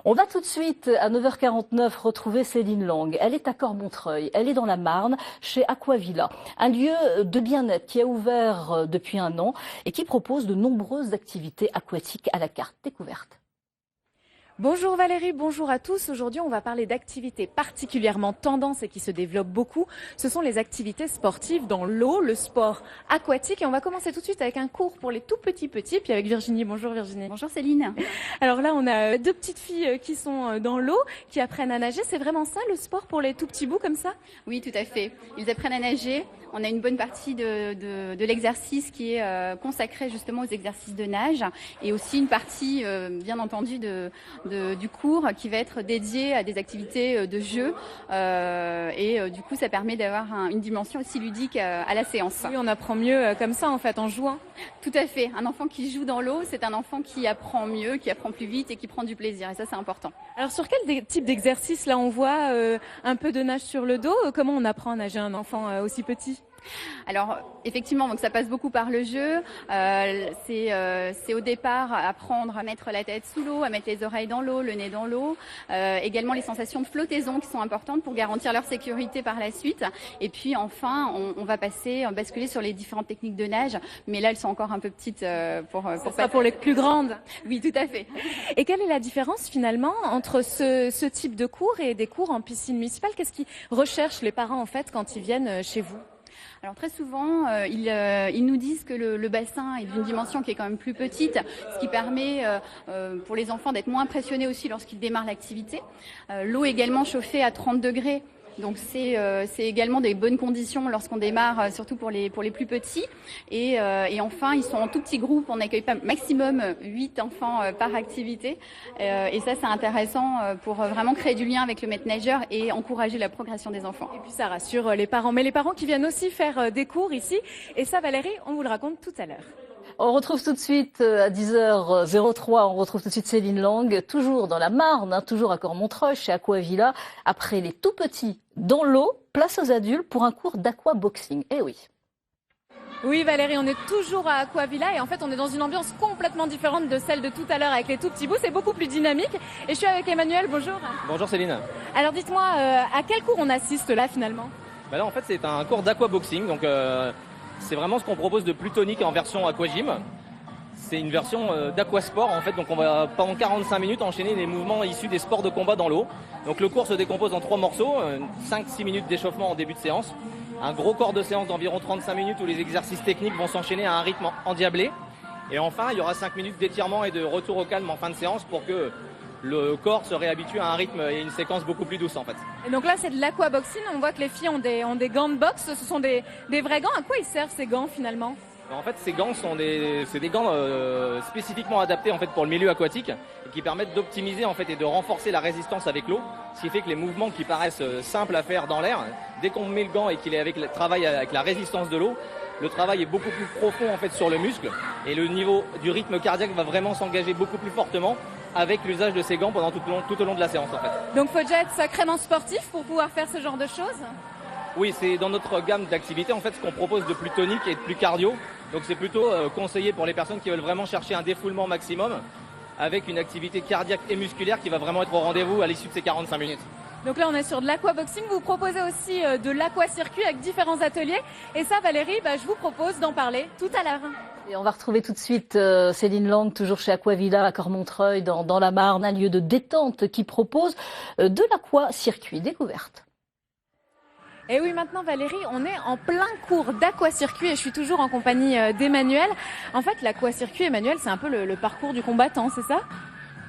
On va tout de suite à 9h49 retrouver Céline Lang. Elle est à Cormontreuil, elle est dans la Marne, chez Aquavilla, un lieu de bien-être qui a ouvert depuis un an et qui propose de nombreuses activités aquatiques à la carte. Découverte. Bonjour Valérie, bonjour à tous. Aujourd'hui, on va parler d'activités particulièrement tendance et qui se développent beaucoup. Ce sont les activités sportives dans l'eau, le sport aquatique. Et on va commencer tout de suite avec un cours pour les tout petits, puis avec Virginie. Bonjour Virginie. Bonjour Céline. Alors là, on a deux petites filles qui sont dans l'eau, qui apprennent à nager. C'est vraiment ça le sport pour les tout petits bouts comme ça? Oui, tout à fait. Ils apprennent à nager. On a une bonne partie de l'exercice qui est consacrée justement aux exercices de nage et aussi une partie, bien entendu, du cours qui va être dédiée à des activités de jeu. Du coup, ça permet d'avoir une dimension aussi ludique à la séance. Oui, on apprend mieux comme ça en fait, en jouant. Tout à fait. Un enfant qui joue dans l'eau, c'est un enfant qui apprend mieux, qui apprend plus vite et qui prend du plaisir. Et ça, c'est important. Alors sur quel type d'exercice là on voit un peu de nage sur le dos? Comment on apprend à nager un enfant aussi petit? Alors effectivement, donc ça passe beaucoup par le jeu. C'est au départ apprendre à mettre la tête sous l'eau, à mettre les oreilles dans l'eau, le nez dans l'eau. Également les sensations de flottaison qui sont importantes pour garantir leur sécurité par la suite. Et puis enfin, on va basculer sur les différentes techniques de nage. Mais là, elles sont encore un peu petites pour les plus grandes. Oui, tout à fait. Et quelle est la différence finalement entre ce type de cours et des cours en piscine municipale? Qu'est-ce qu'ils recherchent les parents en fait quand ils viennent chez vous? Alors très souvent, ils nous disent que le bassin est d'une dimension qui est quand même plus petite, ce qui permet pour les enfants d'être moins impressionnés aussi lorsqu'ils démarrent l'activité. L'eau est également chauffée à 30 degrés. Donc c'est également des bonnes conditions lorsqu'on démarre, surtout pour les plus petits. Et enfin, ils sont en tout petits groupes. On accueille pas maximum 8 enfants par activité. Et ça, c'est intéressant pour vraiment créer du lien avec le maître nageur et encourager la progression des enfants. Et puis ça rassure les parents. Mais les parents qui viennent aussi faire des cours ici. Et ça, Valérie, on vous le raconte tout à l'heure. On retrouve tout de suite à 10h03, on retrouve tout de suite Céline Lang, toujours dans la Marne, toujours à Cormontreuil, chez Aquavilla. Après les tout petits dans l'eau, place aux adultes pour un cours d'aquaboxing. Eh oui. Oui Valérie, on est toujours à Aquavilla et en fait on est dans une ambiance complètement différente de celle de tout à l'heure avec les tout petits bouts. C'est beaucoup plus dynamique. Et je suis avec Emmanuel, bonjour. Bonjour Céline. Alors dites-moi, à quel cours on assiste là finalement? Là en fait c'est un cours d'aquaboxing, donc c'est vraiment ce qu'on propose de plus tonique en version aquagym. C'est une version d'aquasport en fait, donc on va pendant 45 minutes enchaîner les mouvements issus des sports de combat dans l'eau. Donc le cours se décompose en 3 morceaux, 5-6 minutes d'échauffement en début de séance, un gros corps de séance d'environ 35 minutes où les exercices techniques vont s'enchaîner à un rythme endiablé. Et enfin il y aura 5 minutes d'étirement et de retour au calme en fin de séance pour que le corps se réhabitue à un rythme et une séquence beaucoup plus douce en fait. Et donc là c'est de l'aquaboxing, on voit que les filles ont des gants de boxe, ce sont des vrais gants. À quoi ils servent ces gants finalement? En fait, ces gants sont des gants spécifiquement adaptés en fait pour le milieu aquatique et qui permettent d'optimiser en fait et de renforcer la résistance avec l'eau, ce qui fait que les mouvements qui paraissent simples à faire dans l'air, dès qu'on met le gant et qu'il est avec le travail avec la résistance de l'eau, le travail est beaucoup plus profond en fait sur le muscle et le niveau du rythme cardiaque va vraiment s'engager beaucoup plus fortement avec l'usage de ces gants pendant tout au long de la séance en fait. Donc faut déjà être sacrément sportif pour pouvoir faire ce genre de choses? Oui, c'est dans notre gamme d'activités en fait ce qu'on propose de plus tonique et de plus cardio. Donc c'est plutôt conseillé pour les personnes qui veulent vraiment chercher un défoulement maximum avec une activité cardiaque et musculaire qui va vraiment être au rendez-vous à l'issue de ces 45 minutes. Donc là on est sur de l'aquaboxing, vous proposez aussi de l'aquacircuit avec différents ateliers. Et ça Valérie, je vous propose d'en parler tout à l'heure. Et on va retrouver tout de suite Céline Lang, toujours chez Aquavilla à Cormontreuil, dans la Marne, un lieu de détente qui propose de l'aquacircuit. Découverte. Et oui, maintenant Valérie, on est en plein cours d'aquacircuit et je suis toujours en compagnie d'Emmanuel. En fait, l'aquacircuit, Emmanuel, c'est un peu le parcours du combattant, c'est ça?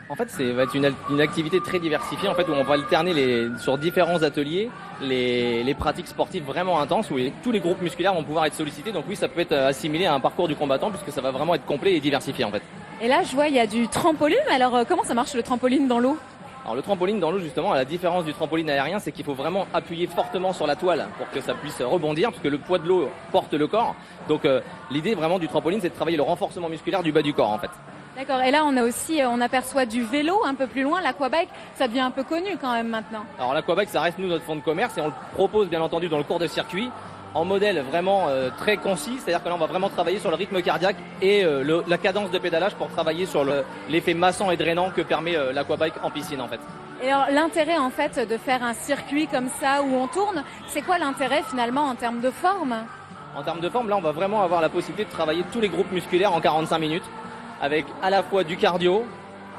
En fait, va être une activité très diversifiée en fait, où on va alterner sur différents ateliers les pratiques sportives vraiment intenses où tous les groupes musculaires vont pouvoir être sollicités. Donc oui, ça peut être assimilé à un parcours du combattant puisque ça va vraiment être complet et diversifié en fait. Et là, je vois, il y a du trampoline. Alors, comment ça marche le trampoline dans l'eau? Alors le trampoline dans l'eau justement, à la différence du trampoline aérien, c'est qu'il faut vraiment appuyer fortement sur la toile pour que ça puisse rebondir, parce que le poids de l'eau porte le corps. Donc l'idée vraiment du trampoline, c'est de travailler le renforcement musculaire du bas du corps en fait. D'accord, et là on a aussi, on aperçoit du vélo un peu plus loin, l'aquabike, ça devient un peu connu quand même maintenant. Alors l'aquabike, ça reste nous notre fonds de commerce et on le propose bien entendu dans le cours de circuit. en modèle vraiment très concis, c'est-à-dire que là on va vraiment travailler sur le rythme cardiaque et la cadence de pédalage pour travailler sur l'effet massant et drainant que permet l'aquabike en piscine en fait. Et alors, l'intérêt en fait de faire un circuit comme ça où on tourne, c'est quoi l'intérêt finalement en termes de forme? En termes de forme, là on va vraiment avoir la possibilité de travailler tous les groupes musculaires en 45 minutes avec à la fois du cardio,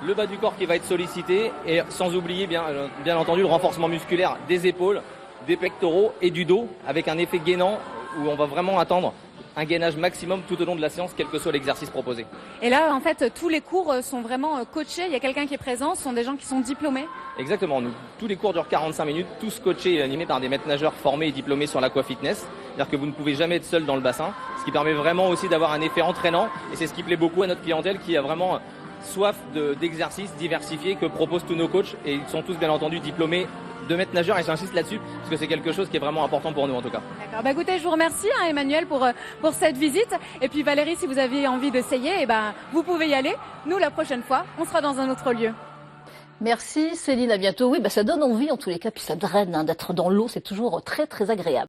le bas du corps qui va être sollicité et sans oublier bien entendu le renforcement musculaire des épaules, des pectoraux et du dos avec un effet gainant où on va vraiment attendre un gainage maximum tout au long de la séance, quel que soit l'exercice proposé. Et là, en fait, tous les cours sont vraiment coachés. Il y a quelqu'un qui est présent. Ce sont des gens qui sont diplômés. Exactement. Tous les cours durent 45 minutes, tous coachés et animés par des maîtres nageurs formés et diplômés sur l'aquafitness. C'est-à-dire que vous ne pouvez jamais être seul dans le bassin, ce qui permet vraiment aussi d'avoir un effet entraînant. Et c'est ce qui plaît beaucoup à notre clientèle qui a vraiment soif d'exercices diversifiés que proposent tous nos coachs. Et ils sont tous bien entendu diplômés de maîtres nageurs et j'insiste là-dessus parce que c'est quelque chose qui est vraiment important pour nous en tout cas. D'accord, bah écoutez, je vous remercie Emmanuel pour cette visite et puis Valérie, si vous avez envie d'essayer, vous pouvez y aller. Nous la prochaine fois, on sera dans un autre lieu. Merci Céline, à bientôt. Oui, ça donne envie en tous les cas, puis ça draine d'être dans l'eau, c'est toujours très très agréable.